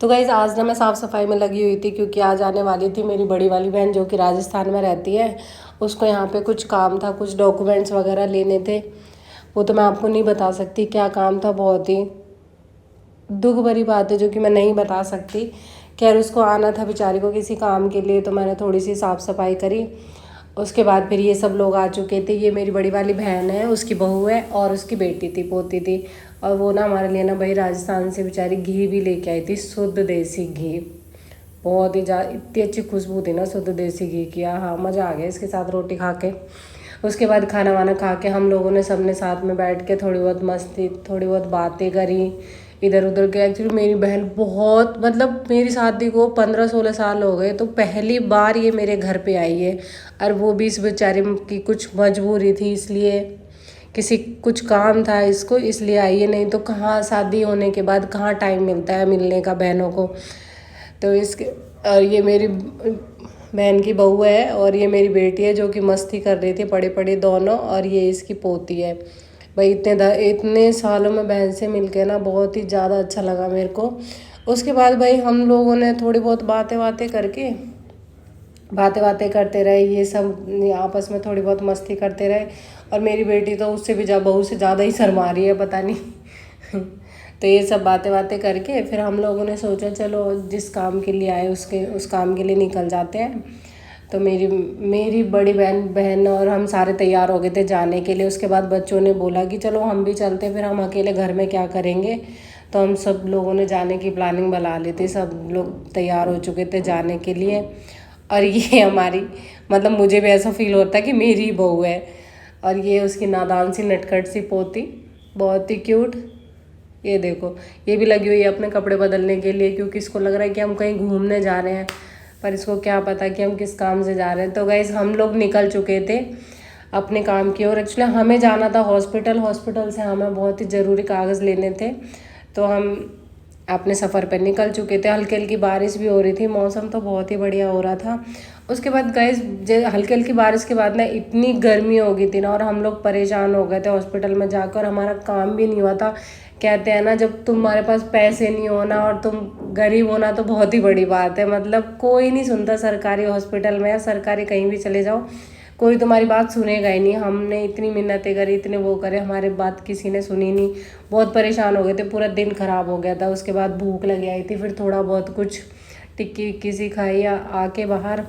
तो गाइज़ आज ना मैं साफ़ सफाई में लगी हुई थी क्योंकि आज आने वाली थी मेरी बड़ी वाली बहन जो कि राजस्थान में रहती है। उसको यहाँ पे कुछ काम था, कुछ डॉक्यूमेंट्स वगैरह लेने थे। वो तो मैं आपको नहीं बता सकती क्या काम था, बहुत ही दुख भरी बात है जो कि मैं नहीं बता सकती। खैर उसको आना था बेचारी को किसी काम के लिए, तो मैंने थोड़ी सी साफ़ सफाई करी। उसके बाद फिर ये सब लोग आ चुके थे। ये मेरी बड़ी वाली बहन है, उसकी बहू है और उसकी बेटी थी, पोती थी। और वो ना हमारे लिए ना भाई राजस्थान से बेचारी घी भी लेके आई थी, शुद्ध देसी घी। बहुत ही इतनी अच्छी खुशबू थी ना शुद्ध देसी घी की। हाँ, मज़ा आ गया इसके साथ रोटी खा के। उसके बाद खाना वाना खा के हम लोगों ने सबने साथ में बैठ के थोड़ी बहुत मस्ती, थोड़ी बहुत बातें करी इधर उधर के। एक्चुअली मेरी बहन बहुत, मतलब मेरी शादी को 15-16 साल हो गए, तो पहली बार ये मेरे घर पे आई है। और वो भी इस बेचारे की कुछ मजबूरी थी, इसलिए किसी कुछ काम था इसको, इसलिए आई है। नहीं तो कहाँ शादी होने के बाद कहाँ टाइम मिलता है मिलने का बहनों को। तो इसके और ये मेरी बहन की बहू है और ये मेरी बेटी है जो कि मस्ती कर रही थी पड़े पड़े दोनों। और ये इसकी पोती है। भाई इतने सालों में बहन से मिलके ना बहुत ही ज़्यादा अच्छा लगा मेरे को। उसके बाद भाई हम लोगों ने थोड़ी बहुत बातें बातें करते रहे, ये सब आपस में थोड़ी बहुत मस्ती करते रहे। और मेरी बेटी तो उससे भी बहू से ज़्यादा ही शर्मा रही है, पता नहीं। तो ये सब बातें करके फिर हम लोगों ने सोचा चलो जिस काम के लिए आए उस काम के लिए निकल जाते हैं। तो मेरी बड़ी बहन और हम सारे तैयार हो गए थे जाने के लिए। उसके बाद बच्चों ने बोला कि चलो हम भी चलते, फिर हम अकेले घर में क्या करेंगे। तो हम सब लोगों ने जाने की प्लानिंग बना ली थी, सब लोग तैयार हो चुके थे जाने के लिए। और ये हमारी, मतलब मुझे भी ऐसा फील होता है कि मेरी बहू है। और ये उसकी नादान सी नटखट सी पोती, बहुत ही क्यूट। ये देखो, ये भी लगी हुई है अपने कपड़े बदलने के लिए क्योंकि इसको लग रहा है कि हम कहीं घूमने जा रहे हैं, पर इसको क्या पता कि हम किस काम से जा रहे हैं। तो गाइस हम लोग निकल चुके थे अपने काम की ओर। एक्चुअली हमें जाना था हॉस्पिटल से हमें बहुत ही ज़रूरी कागज़ लेने थे। तो हम अपने सफ़र पर निकल चुके थे। हल्की हल्की बारिश भी हो रही थी, मौसम तो बहुत ही बढ़िया हो रहा था। उसके बाद गाइस हल्की हल्की बारिश के बाद ना इतनी गर्मी हो गई थी ना, और हम लोग परेशान हो गए थे हॉस्पिटल में जाकर। हमारा काम भी नहीं हुआ था। कहते हैं ना, जब तुम्हारे पास पैसे नहीं होना और तुम गरीब होना तो बहुत ही बड़ी बात है। मतलब कोई नहीं सुनता सरकारी हॉस्पिटल में या सरकारी कहीं भी चले जाओ, कोई तुम्हारी बात सुनेगा ही नहीं। हमने इतनी मिन्नतें करी, इतने वो करे, हमारे बात किसी ने सुनी नहीं। बहुत परेशान हो गए थे, पूरा दिन ख़राब हो गया था। उसके बाद भूख लगी आई थी, फिर थोड़ा बहुत कुछ टिक्की विक्की सी खाई आके बाहर।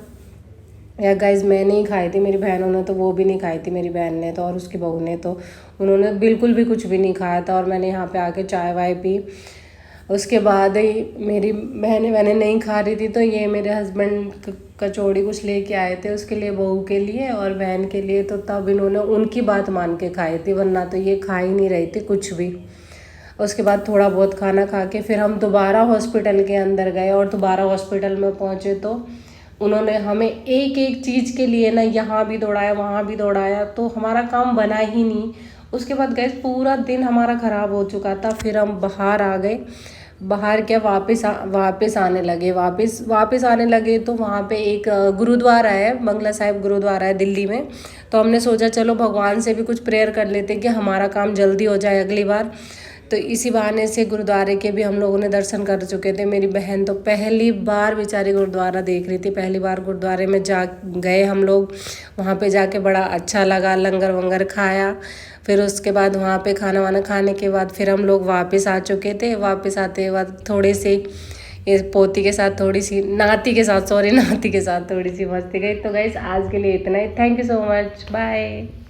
या गाइज मैंने ही खाई थी, मेरी बहनों ने तो वो भी नहीं खाई थी, मेरी बहन ने तो और उसकी बहू ने तो उन्होंने बिल्कुल भी कुछ भी नहीं खाया था। और मैंने यहाँ पे आके चाय वाय पी। उसके बाद ही मेरी बहनें नहीं खा रही थी, तो ये मेरे हस्बैंड कचौड़ी कुछ लेके आए थे उसके लिए, बहू के लिए और बहन के लिए। तो तब इन्होंने उनकी बात मान के खाई थी, वरना तो ये खा ही नहीं रही थी कुछ भी। उसके बाद थोड़ा बहुत खाना खा के फिर हम दोबारा हॉस्पिटल के अंदर गए। और दोबारा हॉस्पिटल में पहुँचे तो उन्होंने हमें एक एक चीज़ के लिए ना यहाँ भी दौड़ाया वहाँ भी दौड़ाया, तो हमारा काम बना ही नहीं। उसके बाद गैस पूरा दिन हमारा ख़राब हो चुका था। फिर हम बाहर आ गए। बाहर क्या, वापस आने लगे। वापस आने लगे तो वहाँ पे एक गुरुद्वारा है, बंगला साहिब गुरुद्वारा है दिल्ली में। तो हमने सोचा चलो भगवान से भी कुछ प्रेयर कर लेते कि हमारा काम जल्दी हो जाए अगली बार। तो इसी बहाने से गुरुद्वारे के भी हम लोगों ने दर्शन कर चुके थे। मेरी बहन तो पहली बार बेचारी गुरुद्वारा देख रही थी, पहली बार गुरुद्वारे में जा गए हम लोग। वहाँ पे जाके बड़ा अच्छा लगा, लंगर वंगर खाया। फिर उसके बाद वहाँ पे खाना वाना खाने के बाद फिर हम लोग वापस आ चुके थे। वापस आते के बाद थोड़े से ये पोती के साथ नाती के साथ थोड़ी सी मस्ती गई। तो गाइस आज के लिए इतना ही। Thank you so much, bye.